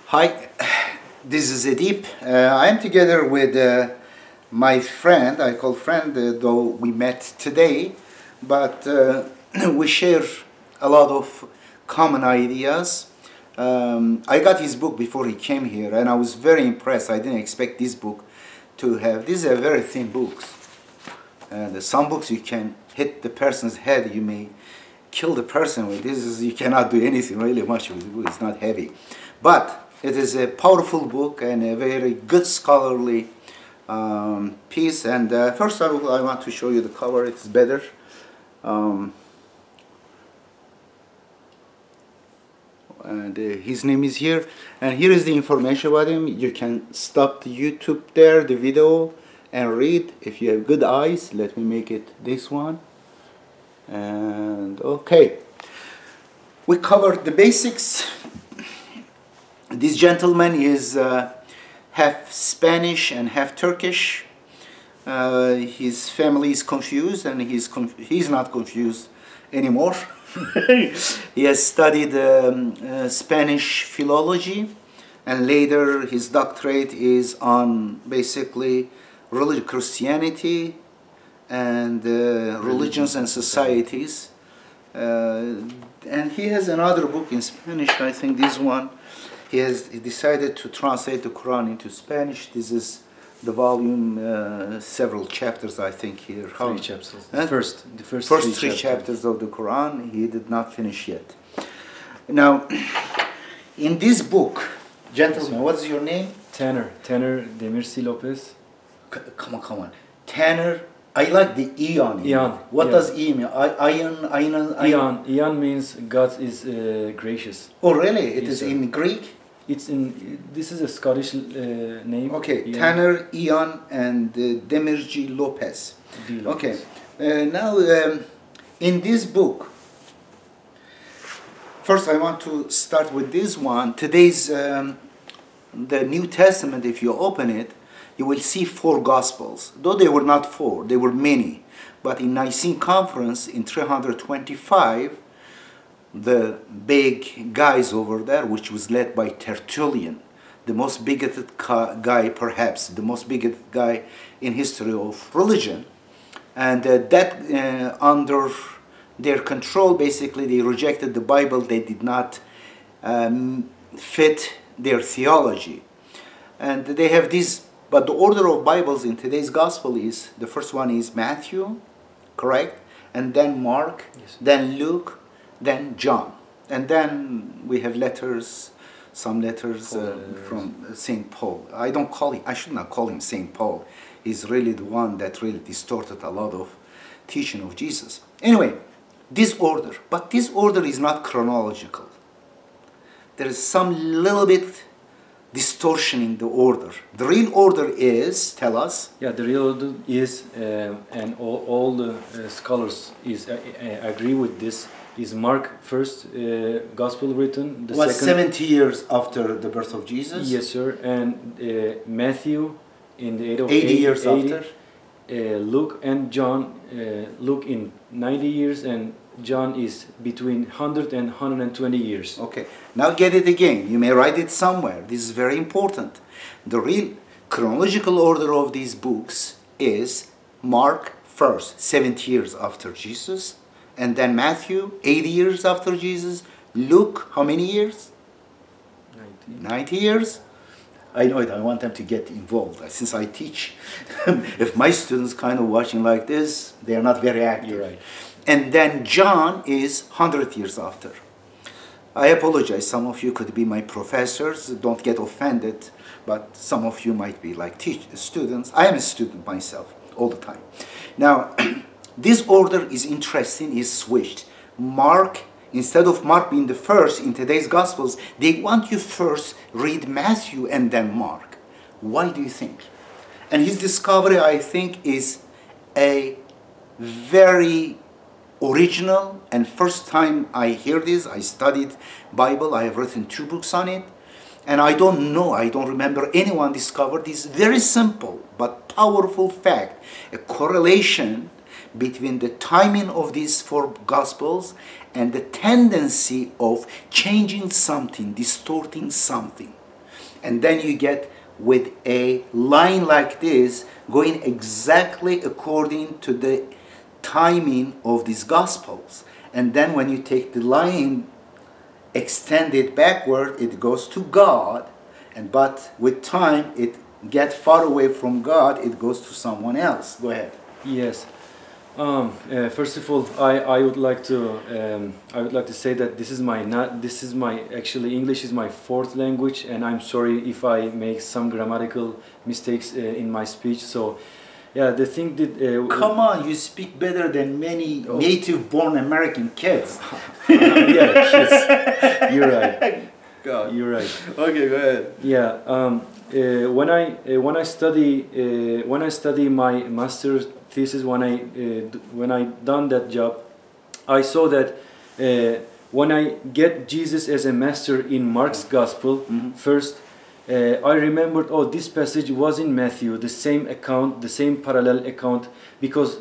Hi, this is Edip. I am together with my friend, I call friend, though we met today, but we share a lot of common ideas. I got his book before he came here, and I was very impressed. I didn't expect this book to have. These are very thin books. And some books you can hit the person's head, you may kill the person with. This is, you cannot do anything really much with the book. It's not heavy. But it is a powerful book and a very good scholarly piece. And first of all, I want to show you the cover. It's better. And his name is here. And here is the information about him. You can stop the YouTube there, the video, and read. If you have good eyes, let me make it this one. And okay. We covered the basics. This gentleman is half Spanish and half Turkish. His family is confused, and he's not confused anymore. He has studied Spanish philology, and later his doctorate is on basically Christianity and religions and societies. And he has another book in Spanish, I think this one. He decided to translate the Quran into Spanish. This is the volume, several chapters, I think here. Three chapters. Huh? The first three chapters of the Quran. He did not finish yet. Now, in this book, gentlemen, what's your name? Tanner Demirci Lopez. Come on. Tanner. I like the Eon. Eon. What does E mean? Ion. Eon means God is gracious. Oh, really? It Yes, is sir. in Greek? It's in. This is a Scottish name. Okay, Eon. Tanner, Eon, and Demirci Lopez. D. Lopez. Okay. Now, in this book, first I want to start with this one. Today's, the New Testament, if you open it, you will see 4 Gospels. Though they were not 4, they were many. But in Nicene Conference in 325, the big guys over there, which was led by Tertullian, the most bigoted guy, perhaps, the most bigoted guy in history of religion. And under their control, basically, they rejected the Bible. They did not fit their theology. And they have these. But the order of Bibles in today's gospel is, the first one is Matthew, correct? And then Mark, Yes. then Luke, then John. And then we have letters, some letters from St. Paul. I should not call him St. Paul. He's really the one that really distorted a lot of teaching of Jesus. Anyway, this order, but this order is not chronological. There is some little bit distortion in the order. The real order is, tell us. Yeah, the real order is, and all the scholars agree with this. Is Mark first gospel written? The Was second, 70 years after the birth of Jesus? Yes, sir. And Matthew in the age of 80 years 80, after? Luke and John, Luke in 90 years, and John is between 100 and 120 years. Okay, now get it again. You may write it somewhere. This is very important. The real chronological order of these books is Mark first, 70 years after Jesus, and then Matthew, 80 years after Jesus. Luke, how many years? 90 years? I know it. I want them to get involved. Since I teach, if my students kind of watching like this, they are not very active. You're right. And then John is 100 years after. I apologize. Some of you could be my professors. Don't get offended. But some of you might be like students. I am a student myself all the time. Now, this order is interesting. Is switched. Mark, instead of Mark being the first in today's Gospels, they want you first read Matthew and then Mark. Why do you think? And his discovery, I think, is a very original, and first time I hear this. I studied Bible. I have written 2 books on it, and I don't remember anyone discovered this very simple but powerful fact, a correlation between the timing of these 4 Gospels and the tendency of changing something, distorting something. And then you get with a line like this going exactly according to the timing of these Gospels. And then when you take the line, extend it backward, it goes to God. But with time, it gets far away from God, it goes to someone else. Go ahead. Yes. First of all, I would like to say that this is my actually English is my fourth language, and I'm sorry if I make some grammatical mistakes in my speech. So, yeah, the thing that Come on, you speak better than many native-born American kids. Yeah, kids. You're right. God. You're right. Okay, go ahead. Yeah. When I study my master's thesis, when I done that job, I saw that when I get Jesus as a master in Mark's Gospel, first I remembered, this passage was in Matthew, the same account, the same parallel account, because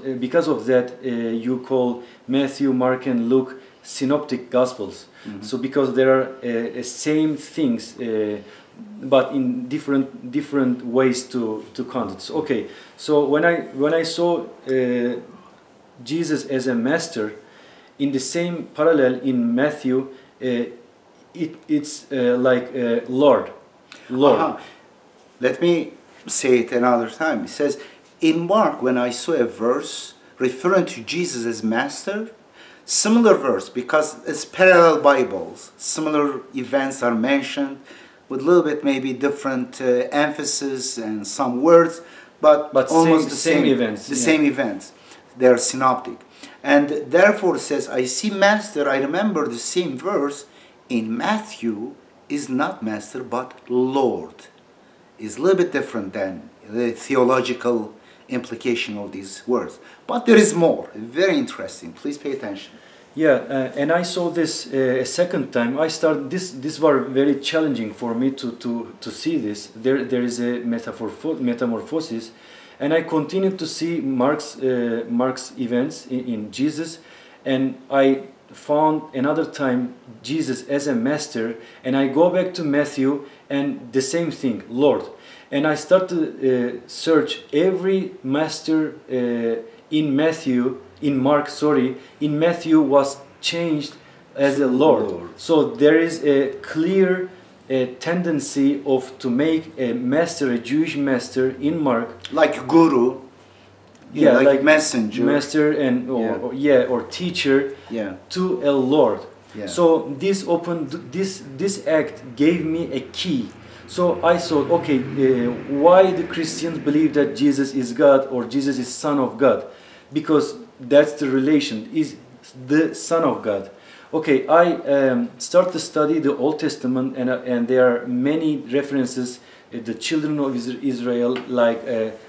of that you call Matthew, Mark, and Luke synoptic Gospels. So because there are same things. But in different ways to count it. So, okay, so when I saw Jesus as a master in the same parallel in Matthew, it's like Lord. Let me say it another time. It says in Mark, when I saw a verse referring to Jesus as master, similar verse, because it's parallel Bibles, similar events are mentioned with a little bit maybe different emphasis and some words, but almost the same events. Same events. They are synoptic. And therefore it says, I see master, I remember the same verse in Matthew is not master but Lord. It's a little bit different than the theological implication of these words. But there is more. Very interesting. Please pay attention. Yeah, and I saw this a second time. I started this was very challenging for me to see this. There is a metamorphosis, and I continued to see Mark's events in Jesus, and I found another time Jesus as a master, and I go back to Matthew and the same thing, Lord, and I start to search every master in Matthew was changed as a Lord. So there is a clear tendency to make a master, a Jewish master in Mark, like guru, like messenger, master, and or teacher, to a Lord. Yeah. So this act gave me a key. So I thought, okay, why the Christians believe that Jesus is God or Jesus is Son of God? Because that's the relation, is the Son of God. Okay, I start to study the Old Testament, and there are many references, the children of Israel, like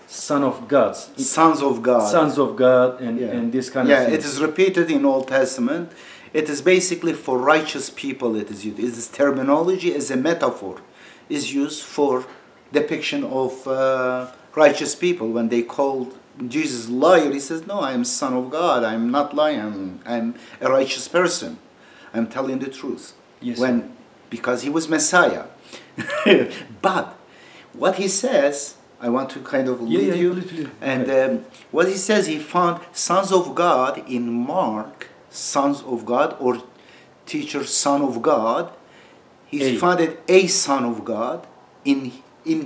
son of gods. Sons of God. Sons of God, and this kind of thing. Yeah, it is repeated in Old Testament. It is basically for righteous people it is used. It is terminology as a metaphor is used for depiction of righteous people. When they called Jesus liar, he says, no, I am son of God. I'm not lying. I'm a righteous person. I'm telling the truth. Yes. Because he was Messiah. But what he says, I want to kind of lead you. Please. And what he says, he found sons of God in Mark, sons of God, or teacher, son of God. He found it a son of God in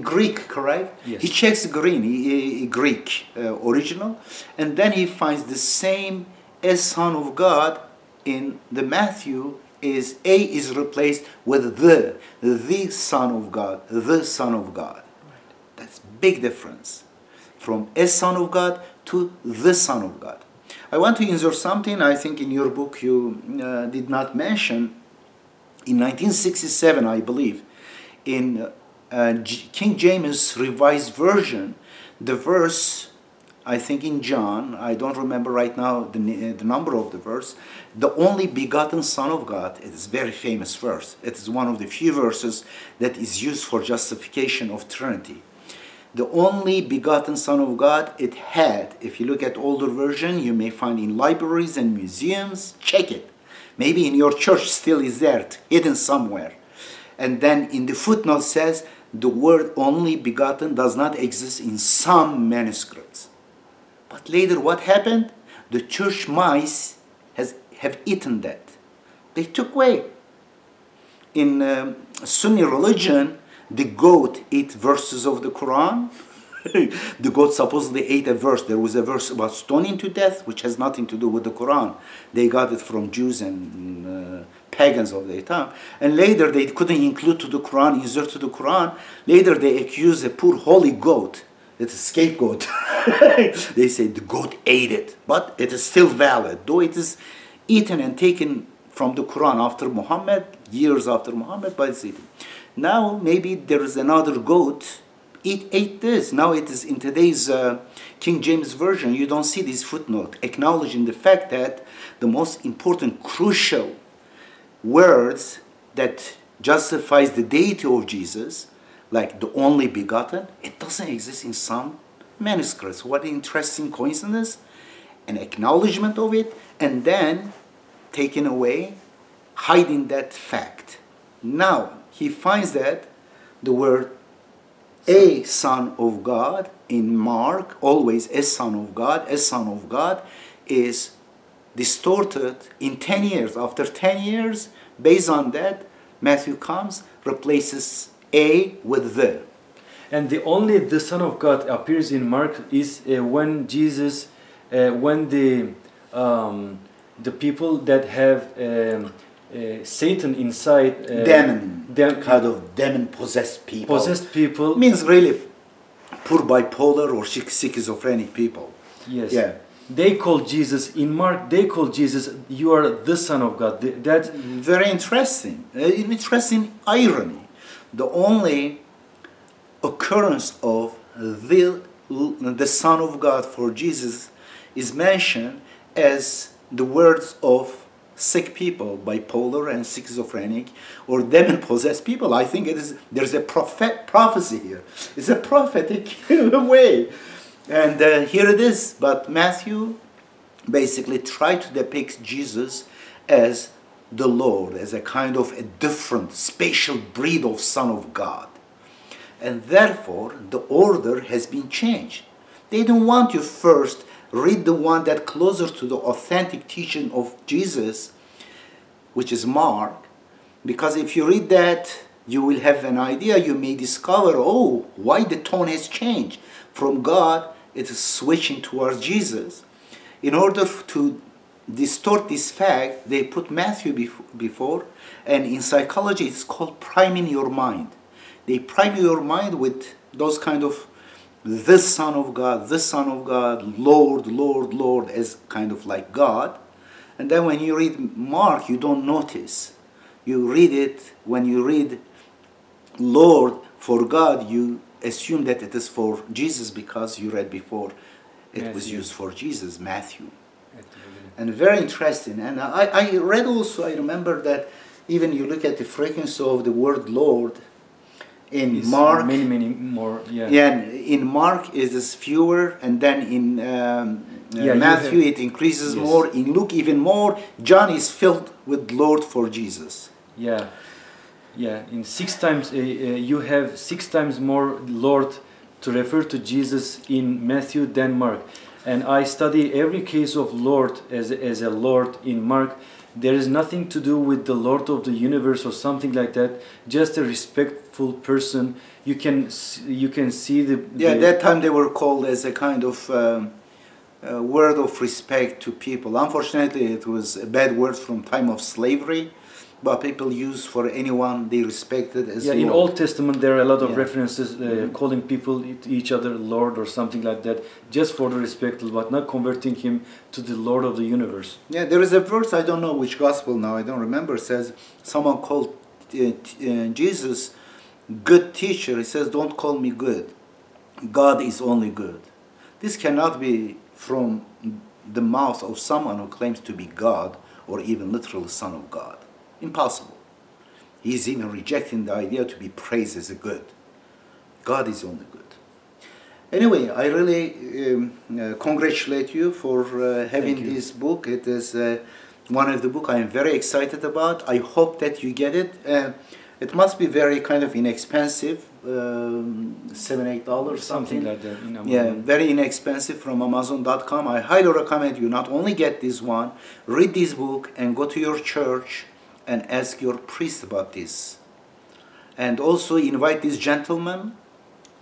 Greek, correct? Yes. He checks Greek original, and then he finds the same as son of God in the Matthew is a is replaced with the son of God, the son of God. Right. That's big difference from a son of God to the son of God. I want to insert something I think in your book you did not mention. In 1967, I believe, in King James Revised Version, the verse, I think in John, I don't remember right now the number of the verse, the only begotten Son of God, it is a very famous verse. It is one of the few verses that is used for justification of Trinity. The only begotten Son of God, it had, if you look at older version, you may find in libraries and museums, check it. Maybe in your church still is there, hidden somewhere. And then in the footnote says, the word only begotten does not exist in some manuscripts. But later what happened? The church mice have eaten that. They took away. In Sunni religion, the goat ate verses of the Quran. The goat supposedly ate a verse. There was a verse about stoning to death, which has nothing to do with the Quran. They got it from Jews and pagans of their time. And later they couldn't include to the Quran, insert to the Quran. Later they accused a poor holy goat. It's a scapegoat. They say the goat ate it. But it is still valid, though it is eaten and taken from the Quran after Muhammad, years after Muhammad, but it's eaten. Now maybe there is another goat. It ate this. Now it is in today's King James Version. You don't see this footnote acknowledging the fact that the most important, crucial words that justifies the deity of Jesus, like the only begotten, it doesn't exist in some manuscripts. What an interesting coincidence. An acknowledgement of it, and then taken away, hiding that fact. Now he finds that the word a son of God in Mark, always a son of God is distorted in 10 years. After 10 years, based on that, Matthew comes, replaces a with the. And the Son of God appears in Mark is when Jesus, when the people that have Satan inside, kind of demon-possessed people. Possessed people means really poor bipolar or schizophrenic people. Yes. Yeah. They call Jesus in Mark. They call Jesus, "You are the Son of God." That very interesting. Interesting irony. The only occurrence of the Son of God for Jesus is mentioned as the words of sick people, bipolar and schizophrenic, or demon-possessed people. I think there's a prophecy here. It's a prophetic way. And here it is. But Matthew basically tried to depict Jesus as the Lord, as a kind of a different, spatial breed of Son of God. And therefore, the order has been changed. They don't want you first read the one that closer to the authentic teaching of Jesus, which is Mark, because if you read that, you will have an idea. You may discover, oh, why the tone has changed. From God, it is switching towards Jesus. In order to distort this fact, they put Matthew before, and in psychology, it's called priming your mind. They prime your mind with those kind of this Son of God, Lord, Lord, Lord, as kind of like God. And then when you read Mark, you don't notice. You read it, when you read Lord for God, you assume that it is for Jesus because you read before it was used for Jesus, Matthew. And very interesting. And I read also, I remember that even you look at the frequency of the word Lord, in Mark, many more. Yeah. Yeah. In Mark it is fewer, and then in Matthew it increases more. In Luke even more. John is filled with Lord for Jesus. Yeah. Yeah. In 6 times you have 6 times more Lord to refer to Jesus in Matthew than Mark. And I study every case of Lord as a Lord in Mark. There is nothing to do with the Lord of the universe or something like that. Just a respectful person. You can see the at that time they were called as a kind of word of respect to people. Unfortunately, it was a bad word from time of slavery, but people used for anyone they respected as Lord. In Old Testament there are a lot of references calling people each other Lord or something like that, just for the respect, but not converting him to the Lord of the universe. Yeah, there is a verse, I don't know which gospel now, I don't remember, says someone called Jesus good teacher. He says, don't call me good. God is only good. This cannot be from the mouth of someone who claims to be God or even literal Son of God. Impossible. He's even rejecting the idea to be praised as a good. God is only good. Anyway, I really congratulate you for having this book. It is one of the books I'm very excited about. I hope that you get it. It must be very kind of inexpensive, $7-8 Something like that. In Amazon. Yeah, very inexpensive from Amazon.com. I highly recommend you not only get this one, read this book and go to your church and ask your priest about this. And also invite this gentleman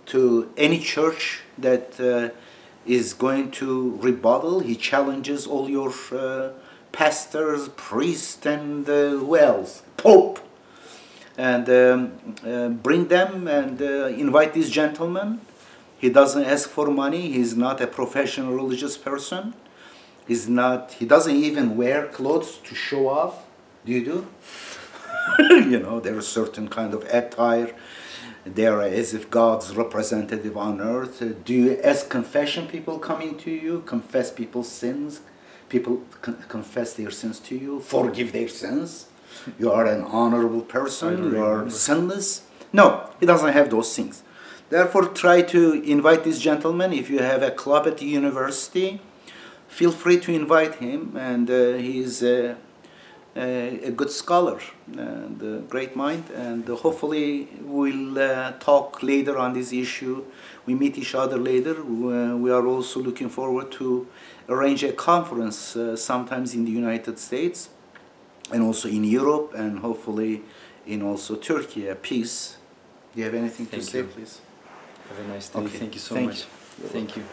to any church that is going to rebuttal. He challenges all your pastors, priests, and who else? Pope. And bring them and invite this gentleman. He doesn't ask for money. He's not a professional religious person. He doesn't even wear clothes to show off. Do you do? You know, there is certain kind of attire. They are as if God's representative on earth. Do you ask confession people coming to you? Confess people's sins? People confess their sins to you? Forgive their sins? You are an honorable person? You are sinless? No, he doesn't have those things. Therefore, try to invite this gentleman. If you have a club at the university, feel free to invite him. And he is a good scholar and a great mind. And hopefully we'll talk later on this issue. We meet each other later. We are also looking forward to arrange a conference sometimes in the United States and also in Europe and hopefully in also Turkey, peace. Do you have anything to say, please? Have a nice day. Okay. Thank you so Thank much. you. Thank you.